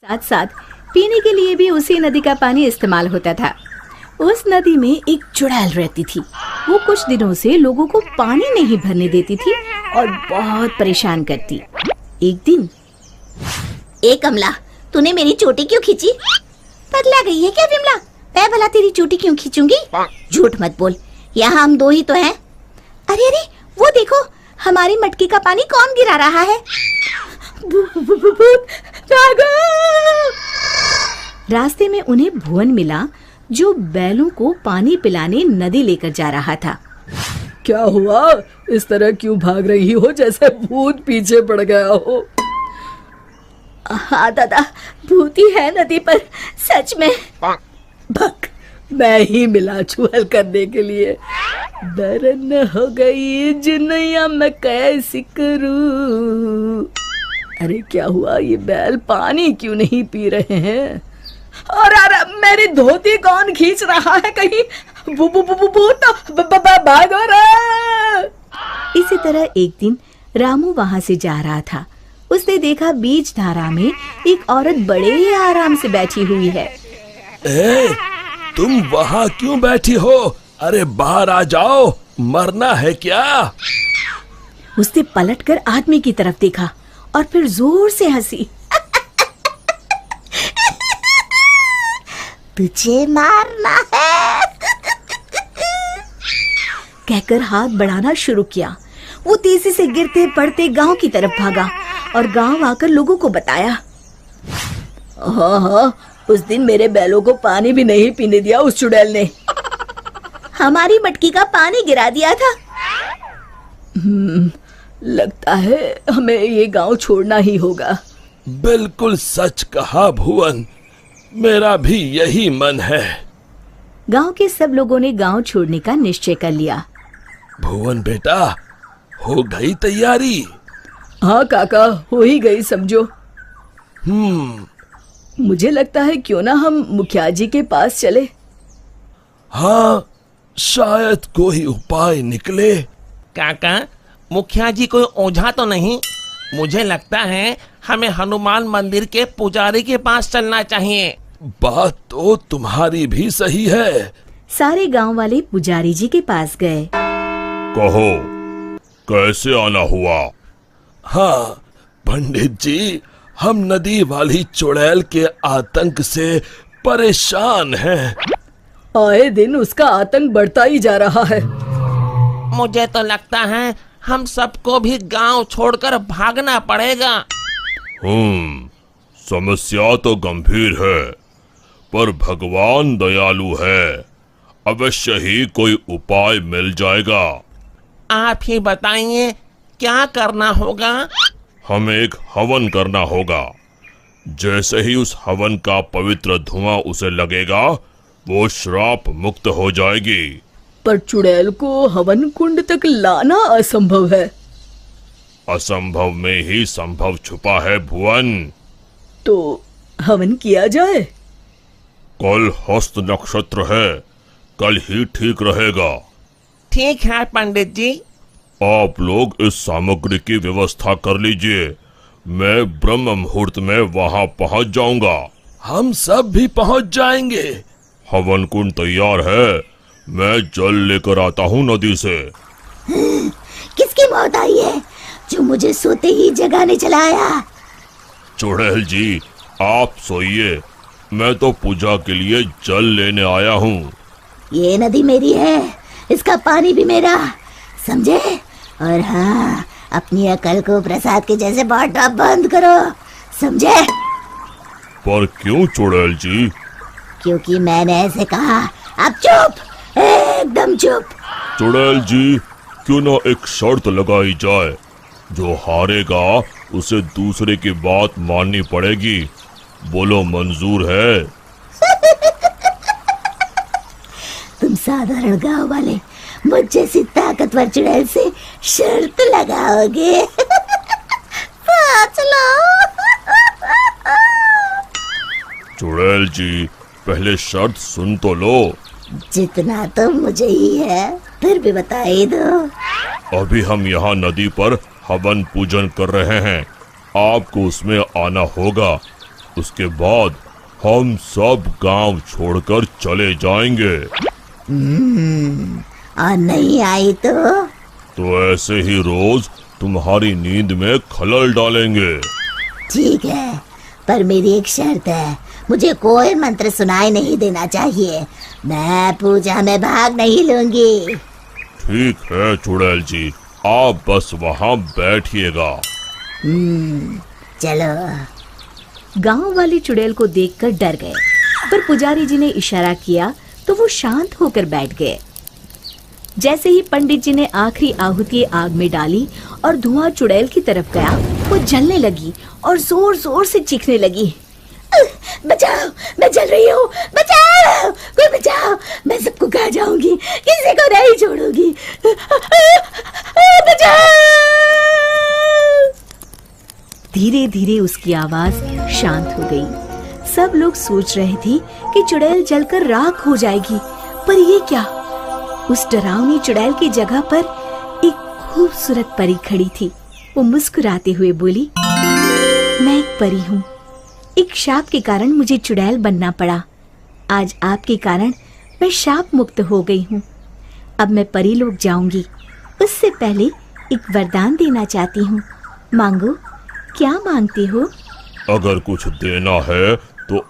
साथ साथ पीने के लिए भी उसी नदी का पानी इस्तेमाल होता था। उस नदी में एक चुड़ैल रहती थी। वो कुछ दिनों से लोगों को पानी नहीं भरने देती थी और बहुत परेशान करती। एक दिन, ए कमला, तूने मेरी चोटी क्यों खींची? पगला गई है क्या विमला? मैं भला तेरी चोटी क्यों खींचूंगी? झूठ मत बोल, यहाँ हम दो ही तो हैं। अरे अरे, वो देखो, हमारी मटकी का पानी कौन गिरा रहा है? रास्ते में उन्हें भुवन मिला, जो बैलों को पानी पिलाने नदी लेकर जा रहा था। क्या हुआ? इस तरह क्यों भाग रही हो जैसे भूत पीछे पड़ गया हो? हाँ दादा, भूत ही है नदी पर, सच में। भक, मैं ही मिला चुहल करने के लिए। दरन हो गई जिनैया मैं कैसी करूं। अरे क्या हुआ? ये बैल पानी क्यों नहीं पी रहे हैं? और मेरी धोती कौन खींच रहा है? कहीं भूत भागो रे। इसी तरह एक दिन रामू वहां से जा रहा था। उसने देखा बीच धारा में एक औरत बड़े आराम से बैठी हुई है। ए, तुम वहाँ क्यों बैठी हो? अरे बाहर आ जाओ, मरना है क्या? उसने पलटकर आदमी की तरफ देखा और फिर जोर से हंसी। तुझे मारना है कहकर हाथ बढ़ाना शुरू किया। वो तेजी से गिरते पड़ते गांव की तरफ भागा और गांव आकर लोगों को बताया। हाँ, उस दिन मेरे बैलों को पानी भी नहीं पीने दिया उस चुड़ैल ने। हमारी मटकी का पानी गिरा दिया था। लगता है हमें ये गांव छोड़ना ही होगा। बिल्कुल सच कहा भुवन, मेरा भी यही मन है। गांव के सब लोगों ने गांव छोड़ने का निश्चय कर लिया। भुवन बेटा, हो गई तैयारी? हाँ काका, हो ही गई समझो। मुझे लगता है क्यों ना हम मुखिया जी के पास चले। हाँ, शायद कोई उपाय निकले। काका, मुखिया जी कोई ओझा तो नहीं? मुझे लगता है हमें हनुमान मंदिर के पुजारी के पास चलना चाहिए। बात तो तुम्हारी भी सही है। सारे गांव वाले पुजारी जी के पास गए। कहो, कैसे आना हुआ? हाँ पंडित जी, हम नदी वाली चुड़ैल के आतंक से परेशान हैं। आए दिन उसका आतंक बढ़ता ही जा रहा है। मुझे तो लगता है हम सबको भी गांव छोड़कर भागना पड़ेगा। समस्या तो गंभीर है, पर भगवान दयालु है। अवश्य ही कोई उपाय मिल जाएगा। आप ही बताइए, क्या करना होगा? हमें एक हवन करना होगा। जैसे ही उस हवन का पवित्र धुआं उसे लगेगा, वो श्राप मुक्त हो जाएगी। पर चुड़ैल को हवन कुंड तक लाना असंभव है। असंभव में ही संभव छुपा है भुवन। तो हवन किया जाए। कल हस्त नक्षत्र है, कल ही ठीक रहेगा। ठीक है पंडित जी। आप लोग इस सामग्री की व्यवस्था कर लीजिए। मैं ब्रह्म मुहूर्त में वहां पहुंच जाऊंगा। हम सब भी पहुंच जाएंगे। हवन कुंड तैयार है, मैं जल लेकर आता हूँ नदी से। किसकी मौत आई है जो मुझे सोते ही जगाने चला आया? चुड़ैल जी, आप सोइए, मैं तो पूजा के लिए जल लेने आया हूँ। ये नदी मेरी है, इसका पानी भी मेरा, समझे? और हाँ, अपनी अकल को प्रसाद के जैसे बांटना बंद करो, समझे? पर क्यों चुड़ैल जी? क्योंकि मैंने ऐसे कहा। अब चुप, एकदम चुप। चुड़ैल जी, क्यों ना एक शर्त लगाई जाए। जो हारेगा उसे दूसरे की बात माननी पड़ेगी। बोलो, मंजूर है? तुम साधारण गांव वाले मुझ जैसी ताकतवर चुड़ैल से शर्त लगाओगे? चुड़ैल जी, पहले शर्त सुन तो लो। जितना तो मुझे ही है, फिर भी बता ही दो। अभी हम यहाँ नदी पर हवन पूजन कर रहे हैं, आपको उसमें आना होगा। उसके बाद हम सब गांव छोड़कर चले जाएंगे। और नहीं आई तो ऐसे ही रोज तुम्हारी नींद में खलल डालेंगे। ठीक है, पर मेरी एक शर्त है, मुझे कोई मंत्र सुनाई नहीं देना चाहिए। मैं पूजा में भाग नहीं लूंगी। ठीक है चुड़ैल जी, आप बस वहाँ बैठिएगा। चलो। गांव वाले चुड़ैल को देखकर डर गए, पर पुजारी जी ने इशारा किया तो वो शांत होकर बैठ गए। जैसे ही पंडित जी ने आखिरी आहुति आग में डाली और धुआं चुड़ैल की तरफ गया, वो जलने लगी और जोर जोर से चीखने लगी। बचाओ, मैं जल रही हूँ, बचाओ, कोई बचाओ, मैं सबको खा जाऊंगी, किसी को नहीं छोड़ूंगी, बचाओ। धीरे धीरे उसकी आवाज शांत हो गई। सब लोग सोच रहे थे कि चुड़ैल जलकर राख हो जाएगी, पर ये क्या? उस डरावनी चुड़ैल की जगह पर एक खूबसूरत परी खड़ी थी। वो मुस्कुराते हुए बोली, मैं एक परी हूँ। एक शाप के कारण मुझे चुड़ैल बनना पड़ा। आज आपके कारण मैं शाप मुक्त हो गई हूँ। अब मैं परी लोग जाऊंगी। उससे पहले एक वरदान देना चाहती हूँ। मांगो, क्या मांगती हो? अगर कुछ देना है तो